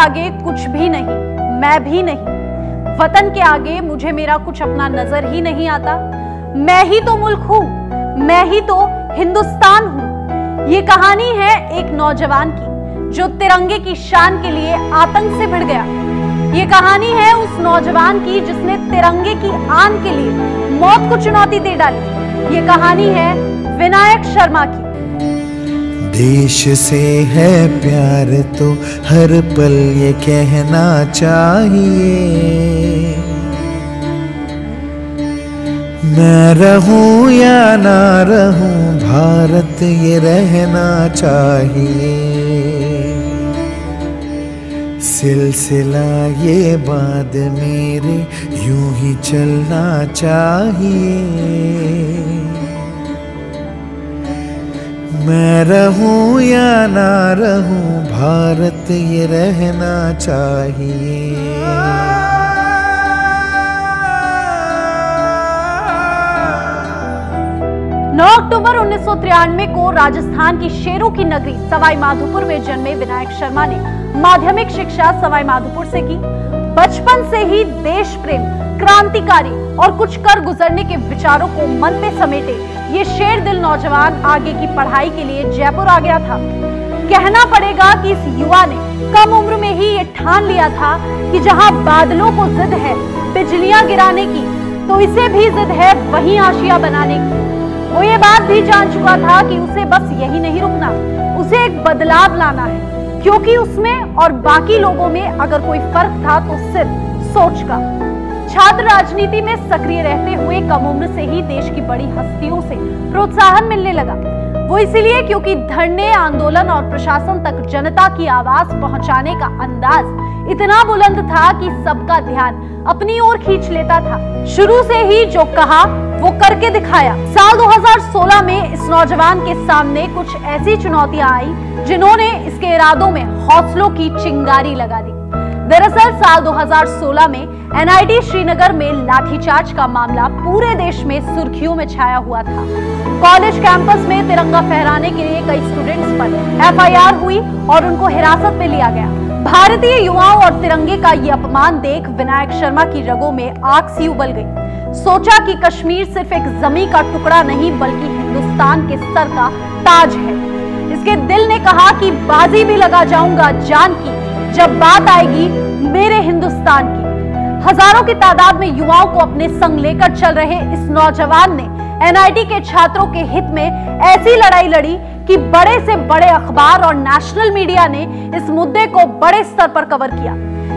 आगे कुछ भी नहीं, मैं भी नहीं। वतन के आगे मुझे मेरा कुछ अपना नजर ही नहीं आता। मैं ही तो मुल्क हूं, मैं ही तो हिंदुस्तान हूं। ये कहानी है एक नौजवान की जो तिरंगे की शान के लिए आतंक से भिड़ गया। ये कहानी है उस नौजवान की जिसने तिरंगे की आन के लिए मौत को चुनौती दे डाली। ये कहानी है विनायक शर्मा की। देश से है प्यार तो हर पल ये कहना चाहिए, मैं रहूं या ना रहूं भारत ये रहना चाहिए। सिलसिला ये बाद मेरे यूं ही चलना चाहिए, मैं रहूं या ना रहूं भारत ये रहना चाहिए। 9 अक्टूबर 1993 को राजस्थान की शेरों की नगरी सवाई माधोपुर में जन्मे विनायक शर्मा ने माध्यमिक शिक्षा सवाई माधोपुर से की। बचपन से ही देश प्रेम, क्रांतिकारी और कुछ कर गुजरने के विचारों को मन में समेटे ये शेर दिल नौजवान आगे की पढ़ाई के लिए जयपुर आ गया था। कहना पड़ेगा कि इस युवा ने कम उम्र में ही ये ठान लिया था कि जहां बादलों को जिद है बिजलियां गिराने की, तो इसे भी जिद है वहीं आशिया बनाने की। वो ये बात भी जान चुका था कि उसे बस यही नहीं रुकना, उसे एक बदलाव लाना है, क्योंकि उसमें और बाकी लोगों में अगर कोई फर्क था तो सिर्फ सोच का। छात्र राजनीति में सक्रिय रहते हुए कम उम्र से ही देश की बड़ी हस्तियों से प्रोत्साहन मिलने लगा। वो इसलिए क्योंकि धरने, आंदोलन और प्रशासन तक जनता की आवाज पहुंचाने का अंदाज इतना बुलंद था कि सबका ध्यान अपनी ओर खींच लेता था। शुरू से ही जो कहा वो करके दिखाया। साल 2016 में इस नौजवान के सामने कुछ ऐसी चुनौतियां आई जिन्होंने इसके इरादों में हौसलों की चिंगारी लगा दी। दरअसल साल 2016 में NIT श्रीनगर में लाठीचार्ज का मामला पूरे देश में सुर्खियों में छाया हुआ था। कॉलेज कैंपस में तिरंगा फहराने के लिए कई स्टूडेंट्स पर FIR हुई और उनको हिरासत में लिया गया। भारतीय युवाओं और तिरंगे का ये अपमान देख विनायक शर्मा की रगों में आग सी उबल गई। सोचा कि कश्मीर सिर्फ एक जमीन का टुकड़ा नहीं बल्कि हिंदुस्तान के सर का ताज है। इसके दिल ने कहा कि बाजी भी लगा जाऊंगा जान की जब बात आएगी मेरे हिंदुस्तान की। हजारों की तादाद में युवाओं को अपने संग लेकर चल रहे इस नौजवान ने NIT के छात्रों के हित में ऐसी लड़ाई लड़ी कि बड़े से बड़े अखबार और नेशनल मीडिया ने इस मुद्दे को बड़े स्तर पर कवर किया।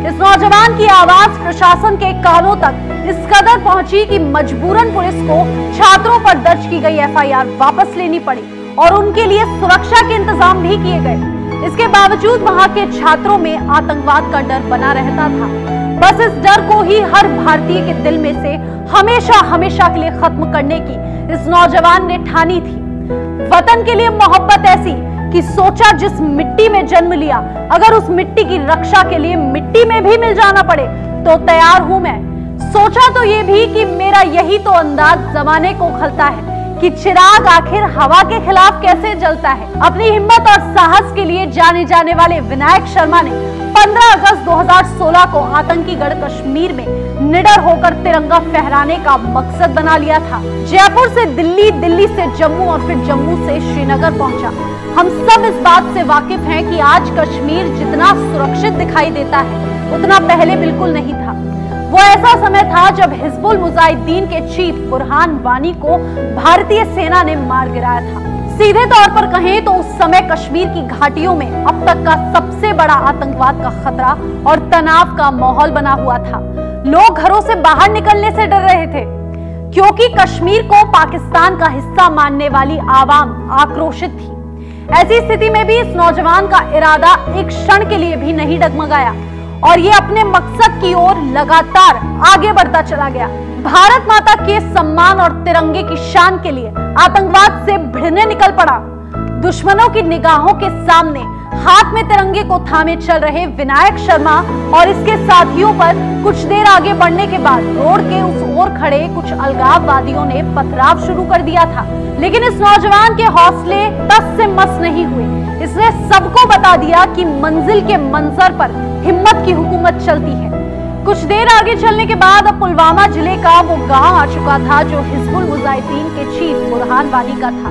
इस नौजवान की आवाज प्रशासन के कानों तक इस कदर पहुंची कि मजबूरन पुलिस को छात्रों पर दर्ज की गई FIR वापस लेनी पड़ी और उनके लिए सुरक्षा के इंतजाम भी किए गए। इसके बावजूद वहां के छात्रों में आतंकवाद का डर बना रहता था। बस इस डर को ही हर भारतीय के दिल में से हमेशा हमेशा के लिए खत्म करने की इस नौजवान ने ठानी थी। वतन के लिए मोहब्बत ऐसी कि सोचा जिस मिट्टी में जन्म लिया अगर उस मिट्टी की रक्षा के लिए मिट्टी में भी मिल जाना पड़े तो तैयार हूं मैं। सोचा तो ये भी कि मेरा यही तो अंदाज जमाने को खलता है कि चिराग आखिर हवा के खिलाफ कैसे जलता है। अपनी हिम्मत और साहस के लिए जाने जाने वाले विनायक शर्मा ने 15 अगस्त 2016 को आतंकी गढ़ कश्मीर में निडर होकर तिरंगा फहराने का मकसद बना लिया था। जयपुर से दिल्ली, दिल्ली से जम्मू और फिर जम्मू से श्रीनगर पहुंचा। हम सब इस बात से वाकिफ हैं कि आज कश्मीर जितना सुरक्षित दिखाई देता है उतना पहले बिल्कुल नहीं था। वो ऐसा समय था जब हिजबुल मुजाहिदीन के चीफ बुरहान वानी को भारतीय सेना ने मार गिराया था। सीधे तौर पर कहें तो उस समय कश्मीर की घाटियों में अब तक का सबसे बड़ा आतंकवाद का खतरा और तनाव का माहौल बना हुआ था। लोग घरों से बाहर निकलने से डर रहे थे क्योंकि कश्मीर को पाकिस्तान का हिस्सा मानने वाली आवाम आक्रोशित थी। ऐसी स्थिति में भी इस नौजवान का इरादा एक क्षण के लिए भी नहीं डगमगाया और ये अपने मकसद की ओर लगातार आगे बढ़ता चला गया। भारत माता के सम्मान और तिरंगे की शान के लिए आतंकवाद से भिड़ने निकल पड़ा। दुश्मनों की निगाहों के सामने हाथ में तिरंगे को थामे चल रहे विनायक शर्मा और इसके साथियों पर कुछ देर आगे बढ़ने के बाद रोड के उस ओर खड़े कुछ अलगाववादियों ने पथराव शुरू कर दिया था। लेकिन इस नौजवान के हौसले तस से मस नहीं हुए। इसने सबको बता दिया कि मंजिल के मंजर पर हिम्मत की हुकूमत चलती है। कुछ देर आगे चलने के बाद अब पुलवामा जिले का वो गांव आ चुका था जो हिजबुल मुजाहिदीन के चीफ बुरहान वानी का था।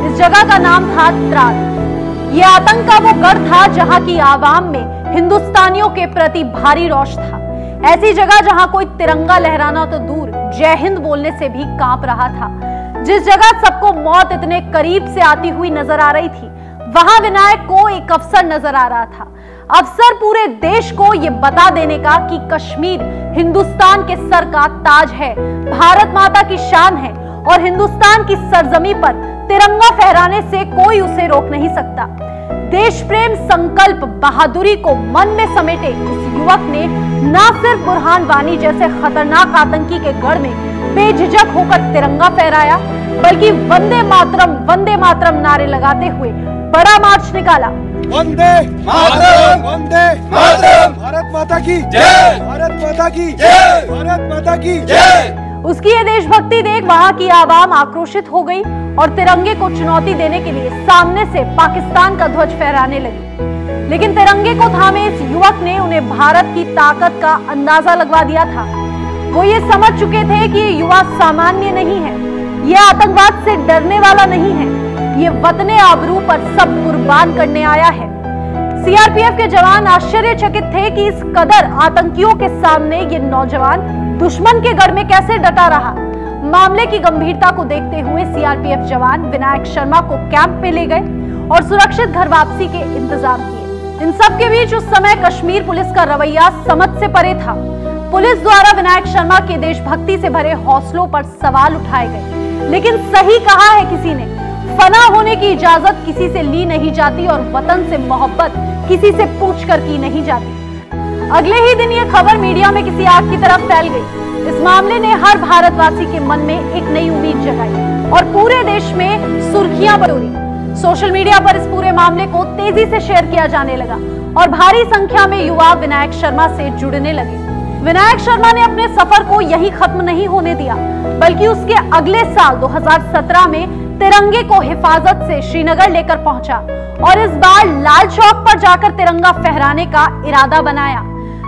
इस जगह का नाम था त्राल। ये आतंक का वो गढ़ था जहां की आवाम में हिंदुस्तानियों के प्रति भारी रोष था। ऐसी जगह जहां कोई तिरंगा लहराना तो दूर, जय हिंद बोलने से भी कांप रहा था। जिस जगह सबको मौत इतने करीब से आती हुई नजर आ रही थी, वहां विनायक को एक अवसर नजर आ रहा था। अवसर पूरे देश को यह बता देने का कि कश्मीर हिंदुस्तान के सर का ताज है, भारत माता की शान है और हिंदुस्तान की सरजमी पर तिरंगा फहराने से कोई उसे रोक नहीं सकता। देश प्रेम, संकल्प, बहादुरी को मन में समेटे इस युवक ने न सिर्फ बुरहान वानी जैसे खतरनाक आतंकी के गढ़ में बेझिझक होकर तिरंगा फहराया, बल्कि वंदे मातरम नारे लगाते हुए बड़ा मार्च निकाला। वंदे मातरम, वंदे मातरम, भारत माता की जय, भारत माता की जय, भारत माता की जय। उसकी ये देशभक्ति देख वहां की आवाम आक्रोशित हो गई और तिरंगे को चुनौती देने के लिए सामने से पाकिस्तान का ध्वज फहराने लगी। लेकिन तिरंगे को थामे इस युवक ने उन्हें भारत की ताकत का अंदाजा लगवा दिया था। वो ये समझ चुके थे कि ये युवा सामान्य नहीं है, ये आतंकवाद से डरने वाला नहीं है, ये वतने आबरू पर सब कुर्बान करने आया है। सीआरपीएफ के जवान आश्चर्यचकित थे कि इस कदर आतंकियों के सामने ये नौजवान दुश्मन के गढ़ में कैसे डटा रहा। मामले की गंभीरता को देखते हुए सीआरपीएफ जवान विनायक शर्मा को कैंप में ले गए और सुरक्षित घर वापसी के इंतजाम किए। इन सब के बीच उस समय कश्मीर पुलिस का रवैया समझ से परे था। पुलिस द्वारा विनायक शर्मा के देशभक्ति से भरे हौसलों पर सवाल उठाए गए, लेकिन सही कहा है किसी ने, फना होने की इजाजत किसी से ली नहीं जाती और वतन से मोहब्बत किसी से पूछकर की नहीं जाती। अगले ही दिन ये खबर मीडिया में किसी आग की तरह फैल गई। इस मामले ने हर भारतवासी के मन में एक नई उम्मीद जगाई और पूरे देश में सुर्खियां बटोरी। सोशल मीडिया पर इस पूरे मामले को तेजी से शेयर किया जाने लगा और भारी संख्या में युवा विनायक शर्मा से जुड़ने लगे। विनायक शर्मा ने अपने सफर को यही खत्म नहीं होने दिया, बल्कि उसके अगले साल 2017 में तिरंगे को हिफाजत से श्रीनगर लेकर पहुंचा और इस बार लाल चौक पर जाकर तिरंगा फहराने का इरादा बनाया।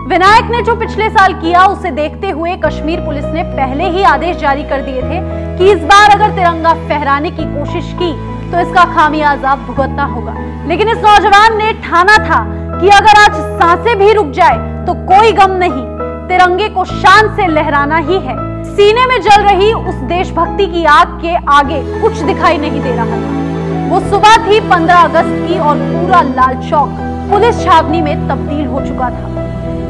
विनायक ने जो पिछले साल किया उसे देखते हुए कश्मीर पुलिस ने पहले ही आदेश जारी कर दिए थे कि इस बार अगर तिरंगा फहराने की कोशिश की तो इसका खामियाजा भुगतना होगा। लेकिन इस नौजवान ने ठाना था कि अगर आज सांसें भी रुक जाए तो कोई गम नहीं, तिरंगे को शान से लहराना ही है। सीने में जल रही उस देशभक्ति की आग के आगे कुछ दिखाई नहीं दे रहा था। वो सुबह थी 15 अगस्त की और पूरा लाल चौक पुलिस छावनी में तब्दील हो चुका था।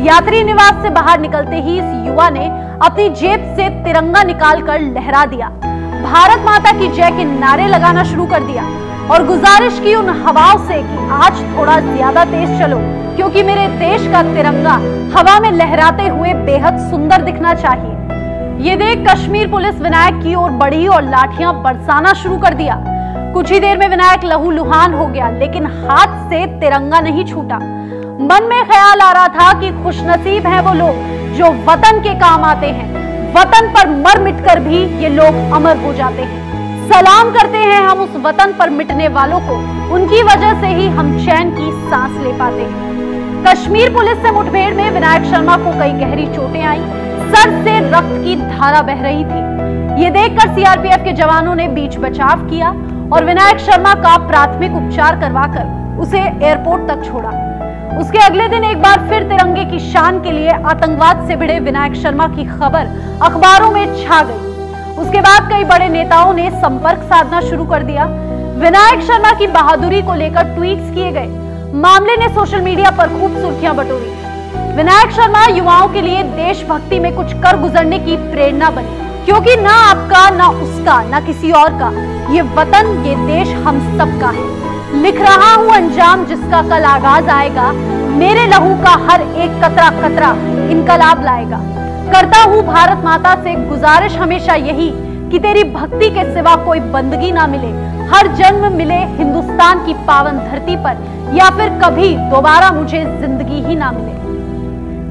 यात्री निवास से बाहर निकलते ही इस युवा ने अपनी जेब से तिरंगा निकालकर लहरा दिया, भारत माता की जय के नारे लगाना शुरू कर दिया और गुजारिश की उन हवाओं से कि आज थोड़ा ज्यादा तेज चलो, क्योंकि मेरे देश का तिरंगा हवा में लहराते हुए बेहद सुंदर दिखना चाहिए। ये देख कश्मीर पुलिस विनायक की ओर बढ़ी और लाठियां बरसाना शुरू कर दिया। कुछ ही देर में विनायक लहूलुहान हो गया, लेकिन हाथ से तिरंगा नहीं छूटा। मन में ख्याल आ रहा था कि खुशनसीब हैं वो लोग जो वतन के काम आते हैं। वतन पर मर मिटकर भी ये लोग अमर हो जाते हैं। सलाम करते हैं हम उस वतन पर मिटने वालों को, उनकी वजह से ही हम चैन की सांस ले पाते हैं। कश्मीर पुलिस से मुठभेड़ में विनायक शर्मा को कई गहरी चोटें आई, सर से रक्त की धारा बह रही थी। ये देखकर सीआरपीएफ के जवानों ने बीच बचाव किया और विनायक शर्मा का प्राथमिक उपचार करवाकर उसे एयरपोर्ट तक छोड़ा। उसके अगले दिन एक बार फिर तिरंगे की शान के लिए आतंकवाद से भिड़े विनायक शर्मा की खबर अखबारों में छा गई। उसके बाद कई बड़े नेताओं ने संपर्क साधना शुरू कर दिया। विनायक शर्मा की बहादुरी को लेकर ट्वीट्स किए गए। मामले ने सोशल मीडिया पर खूब सुर्खियां बटोरी। विनायक शर्मा युवाओं के लिए देशभक्ति में कुछ कर गुजरने की प्रेरणा बने, क्योंकि ना आपका, ना उसका, ना किसी और का, ये वतन, ये देश हम सबका है। लिख रहा हूं अंजाम जिसका कल आगाज आएगा, मेरे लहू का हर एक कतरा कतरा इनकलाब लाएगा। करता हूं भारत माता से गुजारिश हमेशा यही कि तेरी भक्ति के सिवा कोई बंदगी ना मिले, हर जन्म मिले हिंदुस्तान की पावन धरती पर, या फिर कभी दोबारा मुझे जिंदगी ही ना मिले।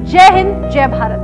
जय हिंद, जय भारत।